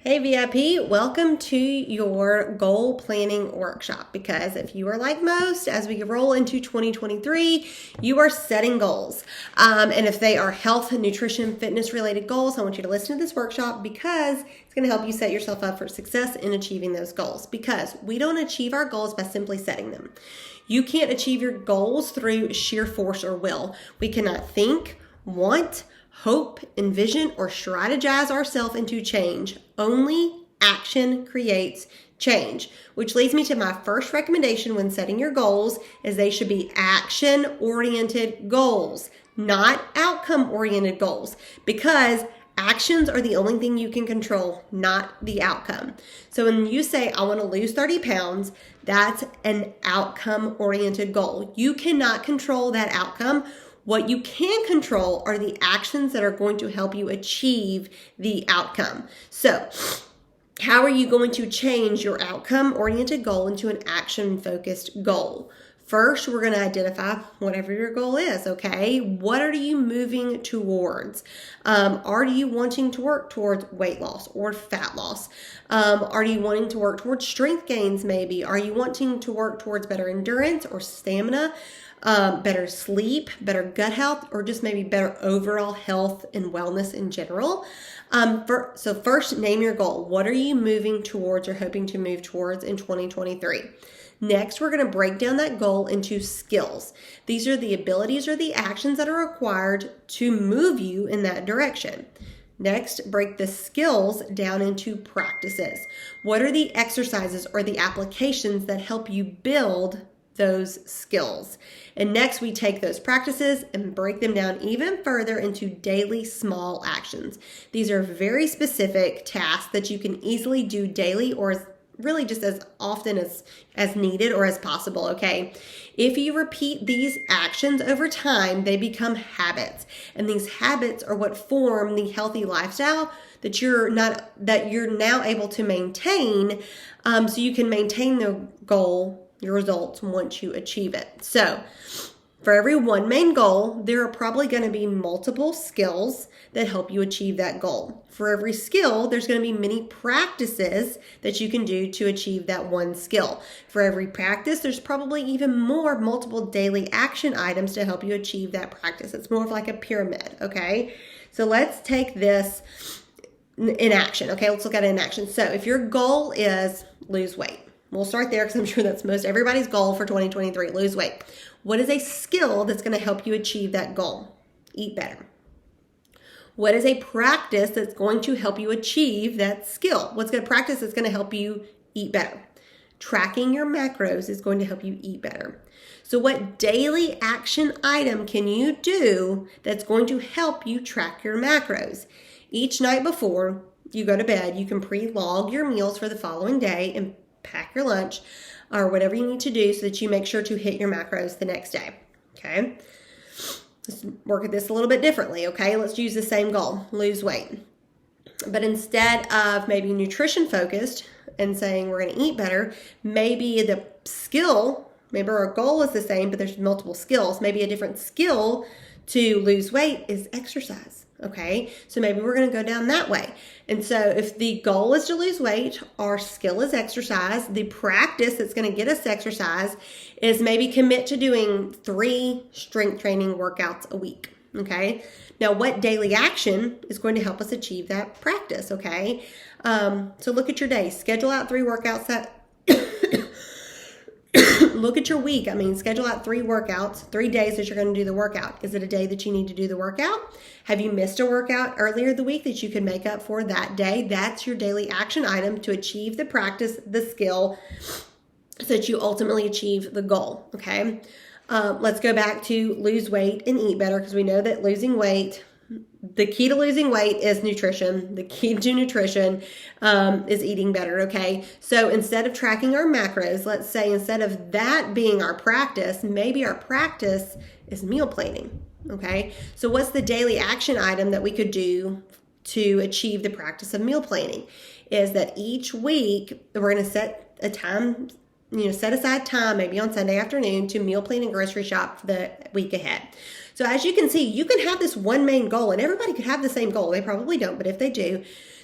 Hey VIP, welcome to your goal planning workshop, because if you are like most, as we roll into 2023, you are setting goals. And if they are health, nutrition, fitness related goals, I want you to listen to this workshop because it's going to help you set yourself up for success in achieving those goals, because we don't achieve our goals by simply setting them. You can't achieve your goals through sheer force or will. We cannot think, want, hope, envision, or strategize ourselves into change. Only action creates change, which leads me to my first recommendation when setting your goals is they should be action-oriented goals, not outcome-oriented goals, because actions are the only thing you can control, not the outcome. So when you say, I want to lose 30 pounds, that's an outcome-oriented goal. You cannot control that outcome. What you can control are the actions that are going to help you achieve the outcome. So, how are you going to change your outcome-oriented goal into an action-focused goal? First, we're going to identify whatever your goal is, okay? What are you moving towards? Are you wanting to work towards weight loss or fat loss? Are you wanting to work towards strength gains maybe? Are you wanting to work towards better endurance or stamina? Better sleep, better gut health, or just maybe better overall health and wellness in general. So first, name your goal. What are you moving towards or hoping to move towards in 2023? Next, we're going to break down that goal into skills. These are the abilities or the actions that are required to move you in that direction. Next, break the skills down into practices. What are the exercises or the applications that help you build those skills? And next, we take those practices and break them down even further into daily small actions. These are very specific tasks that you can easily do daily, or really just as often as needed or as possible, okay? If you repeat these actions over time, they become habits. And these habits are what form the healthy lifestyle that you're now able to maintain, so you can maintain the goal, your results, once you achieve it. So for every one main goal, there are probably going to be multiple skills that help you achieve that goal. For every skill, there's going to be many practices that you can do to achieve that one skill. For every practice, there's probably even more multiple daily action items to help you achieve that practice. It's more of like a pyramid, okay? So let's take this in action, okay? Let's look at it in action. So if your goal is lose weight, we'll start there because I'm sure that's most everybody's goal for 2023, lose weight. What is a skill that's going to help you achieve that goal? Eat better. What is a practice that's going to help you achieve that skill? What's a practice that's going to help you eat better? Tracking your macros is going to help you eat better. So what daily action item can you do that's going to help you track your macros? Each night before you go to bed, you can pre-log your meals for the following day and pack your lunch or whatever you need to do so that you make sure to hit your macros the next day, okay? Let's work at this a little bit differently, okay? Let's use the same goal, lose weight. But instead of maybe nutrition focused and saying we're going to eat better, maybe the skill, maybe our goal is the same, but there's multiple skills. Maybe a different skill to lose weight is exercise. Okay, so maybe we're going to go down that way. And so if the goal is to lose weight, our skill is exercise. The practice that's going to get us exercise is maybe commit to doing 3 strength training workouts a week. Okay, now what daily action is going to help us achieve that practice? Okay, so look at your day, schedule out 3 workouts that look at your week. Schedule out 3 workouts, 3 days that you're going to do the workout. Is it a day that you need to do the workout? Have you missed a workout earlier the week that you can make up for that day? That's your daily action item to achieve the practice, the skill, so that you ultimately achieve the goal, okay? Let's go back to lose weight and eat better, because we know that losing weight, the key to losing weight is nutrition. The key to nutrition is eating better, okay? So instead of tracking our macros, let's say instead of that being our practice, maybe our practice is meal planning, okay? So what's the daily action item that we could do to achieve the practice of meal planning? Is that each week we're going to set a time, set aside time, maybe on Sunday afternoon, to meal plan and grocery shop for the week ahead. So as you can see, you can have this one main goal, and everybody could have the same goal. They probably don't, but if they do,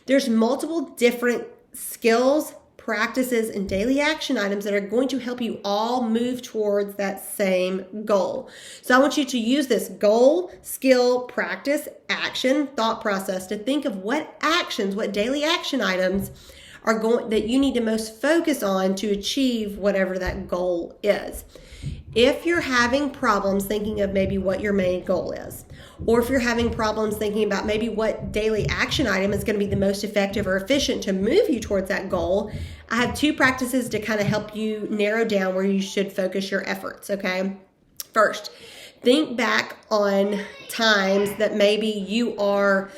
There's multiple different skills, practices, and daily action items that are going to help you all move towards that same goal. So I want you to use this goal, skill, practice, action, thought process to think of what actions, what daily action items are going that you need to most focus on to achieve whatever that goal is. If you're having problems thinking of maybe what your main goal is, or if you're having problems thinking about maybe what daily action item is going to be the most effective or efficient to move you towards that goal, I have 2 practices to kind of help you narrow down where you should focus your efforts, okay? First, think back on times that maybe you are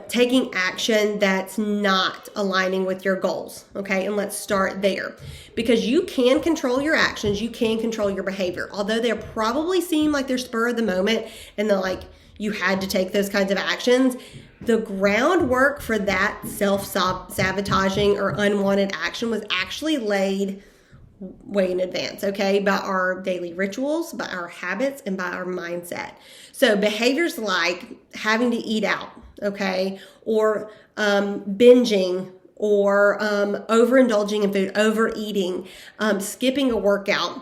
taking action that's not aligning with your goals, okay? And let's start there. Because you can control your actions, you can control your behavior. Although they probably seem like they're spur of the moment and they're like you had to take those kinds of actions, the groundwork for that self-sabotaging or unwanted action was actually laid way in advance, okay? By our daily rituals, by our habits, and by our mindset. So behaviors like having to eat out, okay? Or binging, or overindulging in food, overeating, skipping a workout.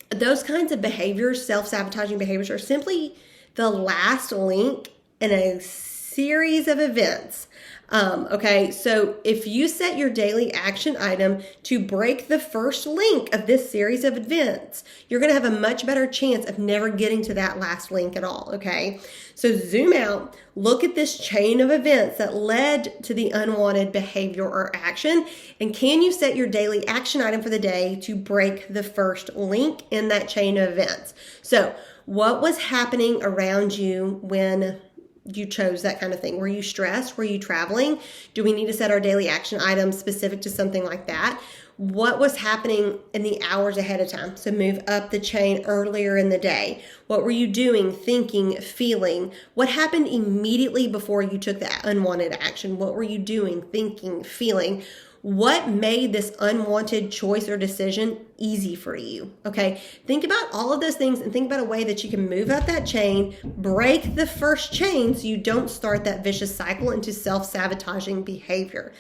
Those kinds of behaviors, self-sabotaging behaviors, are simply the last link in a series of events. Okay, so if you set your daily action item to break the first link of this series of events, you're going to have a much better chance of never getting to that last link at all, okay? So zoom out, look at this chain of events that led to the unwanted behavior or action, and can you set your daily action item for the day to break the first link in that chain of events? So what was happening around you when you chose that kind of thing? Were you stressed? Were you traveling? Do we need to set our daily action items specific to something like that? What was happening in the hours ahead of time? So move up the chain earlier in the day. What were you doing, thinking, feeling? What happened immediately before you took that unwanted action? What were you doing, thinking, feeling? What made this unwanted choice or decision easy for you? Okay, think about all of those things and think about a way that you can move up that chain, break the first chain so you don't start that vicious cycle into self-sabotaging behavior.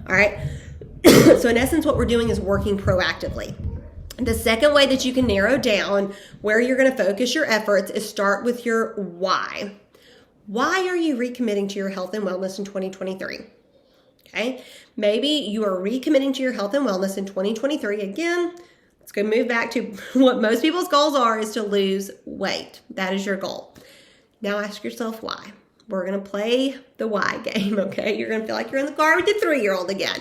All right, so in essence, what we're doing is working proactively. The second way that you can narrow down where you're going to focus your efforts is start with your why. Why are you recommitting to your health and wellness in 2023? Okay, maybe you are recommitting to your health and wellness in 2023. Again, let's go move back to what most people's goals are, is to lose weight. That is your goal. Now ask yourself why. We're going to play the why game, okay? You're going to feel like you're in the car with the 3-year-old again.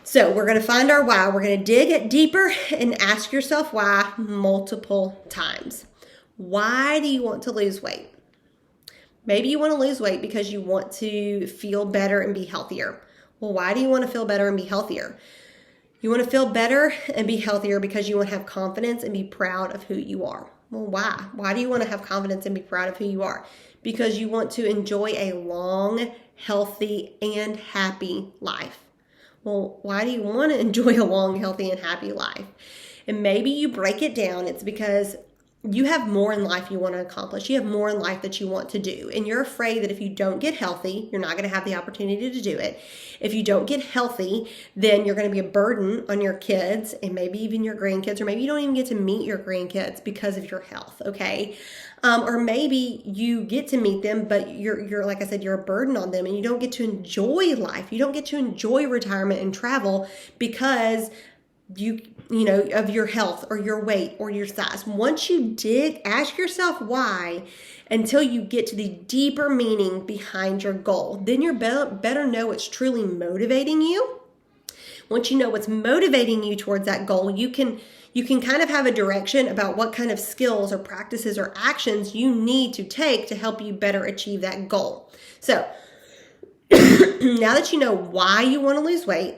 So we're going to find our why. We're going to dig it deeper and ask yourself why multiple times. Why do you want to lose weight? Maybe you want to lose weight because you want to feel better and be healthier. Well, why do you want to feel better and be healthier? You want to feel better and be healthier because you want to have confidence and be proud of who you are. Well, why? Why do you want to have confidence and be proud of who you are? Because you want to enjoy a long, healthy, and happy life. Well, why do you want to enjoy a long, healthy, and happy life? And maybe you break it down. It's because you have more in life you want to accomplish. You have more in life that you want to do. And you're afraid that if you don't get healthy, you're not going to have the opportunity to do it. If you don't get healthy, then you're going to be a burden on your kids and maybe even your grandkids, or maybe you don't even get to meet your grandkids because of your health, okay? Or maybe you get to meet them, but you're like I said, you're a burden on them and you don't get to enjoy life. You don't get to enjoy retirement and travel because you know, of your health or your weight or your size. Once you ask yourself why until you get to the deeper meaning behind your goal. Then you're better know what's truly motivating you. Once you know what's motivating you towards that goal, you can kind of have a direction about what kind of skills or practices or actions you need to take to help you better achieve that goal. So now that you know why you want to lose weight,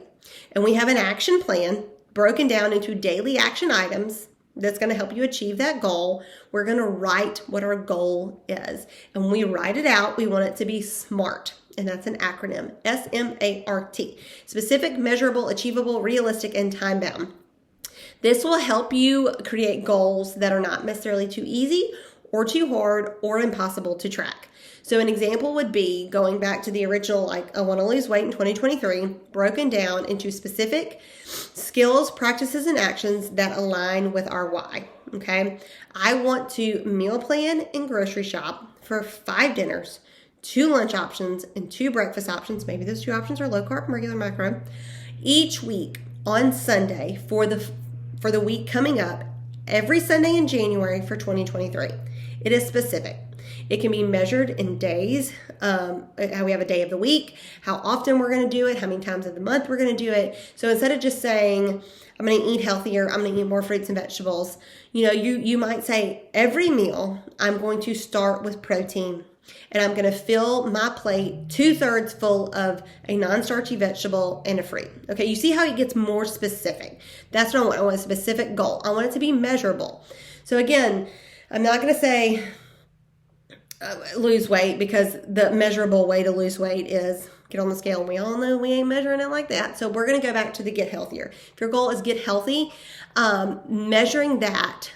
and we have an action plan broken down into daily action items that's going to help you achieve that goal, we're going to write what our goal is. And when we write it out, we want it to be SMART. And that's an acronym, SMART. Specific, measurable, achievable, realistic, and time-bound. This will help you create goals that are not necessarily too easy or too hard or impossible to track. So an example would be going back to the original, like I want to lose weight in 2023, broken down into specific skills, practices, and actions that align with our why. Okay. I want to meal plan and grocery shop for 5 dinners, 2 lunch options, and 2 breakfast options. Maybe those 2 options are low carb and regular macro each week on Sunday for the week coming up every Sunday in January for 2023. It is specific. It can be measured in days, how we have a day of the week, how often we're going to do it, how many times of the month we're going to do it. So instead of just saying, I'm going to eat healthier, I'm going to eat more fruits and vegetables, you might say every meal I'm going to start with protein, and I'm going to fill my plate 2/3 full of a non-starchy vegetable and a fruit. Okay, you see how it gets more specific. That's what I want. I want a specific goal. I want it to be measurable. So again, I'm not going to say lose weight, because the measurable way to lose weight is get on the scale, and we all know we ain't measuring it like that. So we're going to go back to the get healthier. If your goal is get healthy, measuring that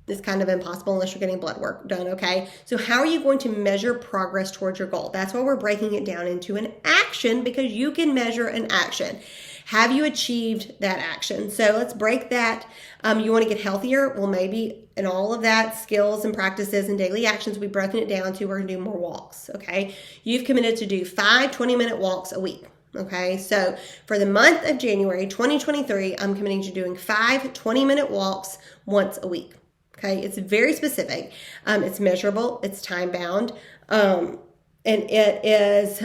is kind of impossible unless you're getting blood work done, okay? So how are you going to measure progress towards your goal? That's why we're breaking it down into an action, because you can measure an action. Have you achieved that action? So let's break that. You want to get healthier? Well, maybe in all of that skills and practices and daily actions, we've broken it down to we're going to do more walks, okay? You've committed to do 5 20-minute walks a week. Okay, so for the month of January 2023, I'm committing to doing 5 20-minute walks once a week. Okay, it's very specific. It's measurable. It's time bound, and it is.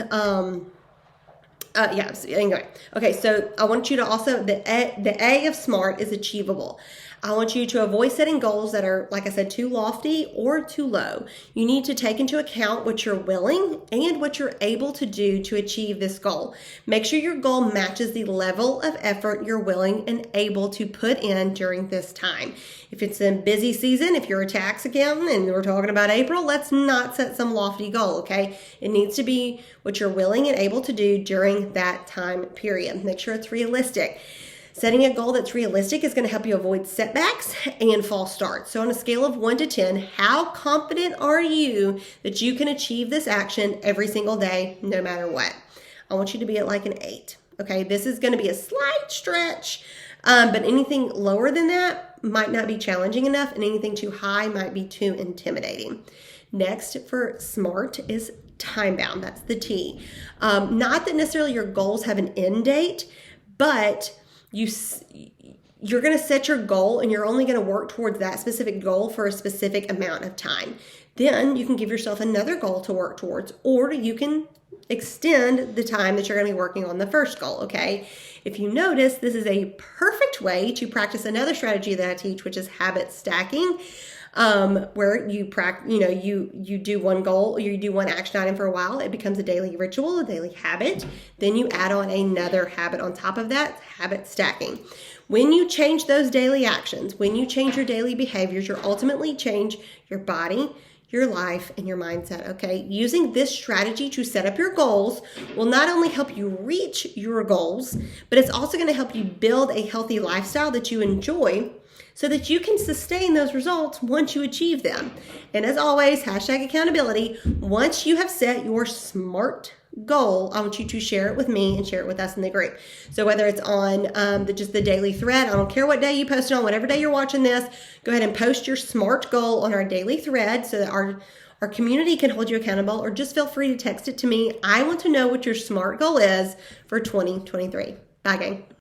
Anyway, okay. So I want you to also the A of SMART is achievable. I want you to avoid setting goals that are, like I said, too lofty or too low. You need to take into account what you're willing and what you're able to do to achieve this goal. Make sure your goal matches the level of effort you're willing and able to put in during this time. If it's a busy season, if you're a tax accountant and we're talking about April, let's not set some lofty goal, okay? It needs to be what you're willing and able to do during that time period. Make sure it's realistic. Setting a goal that's realistic is going to help you avoid setbacks and false starts. So on a scale of 1 to 10, how confident are you that you can achieve this action every single day, no matter what? I want you to be at like an 8. Okay, this is going to be a slight stretch, but anything lower than that might not be challenging enough, and anything too high might be too intimidating. Next for SMART is time bound. That's the T. Not that necessarily your goals have an end date, but you're going to set your goal, and you're only going to work towards that specific goal for a specific amount of time. Then you can give yourself another goal to work towards, or you can extend the time that you're going to be working on the first goal, okay? If you notice, this is a perfect way to practice another strategy that I teach, which is habit stacking, where you do one goal, or you do one action item for a while. It becomes a daily ritual, a daily habit. Then you add on another habit on top of that, habit stacking. When you change those daily actions, when you change your daily behaviors, you ultimately change your body, your life, and your mindset, okay? Using this strategy to set up your goals will not only help you reach your goals, but it's also going to help you build a healthy lifestyle that you enjoy, so that you can sustain those results once you achieve them. And as always, hashtag accountability. Once you have set your SMART goal, I want you to share it with me and share it with us in the group. So whether it's on just the daily thread, I don't care what day you post it on, whatever day you're watching this, go ahead and post your SMART goal on our daily thread so that our community can hold you accountable, or just feel free to text it to me. I want to know what your SMART goal is for 2023. Bye, gang.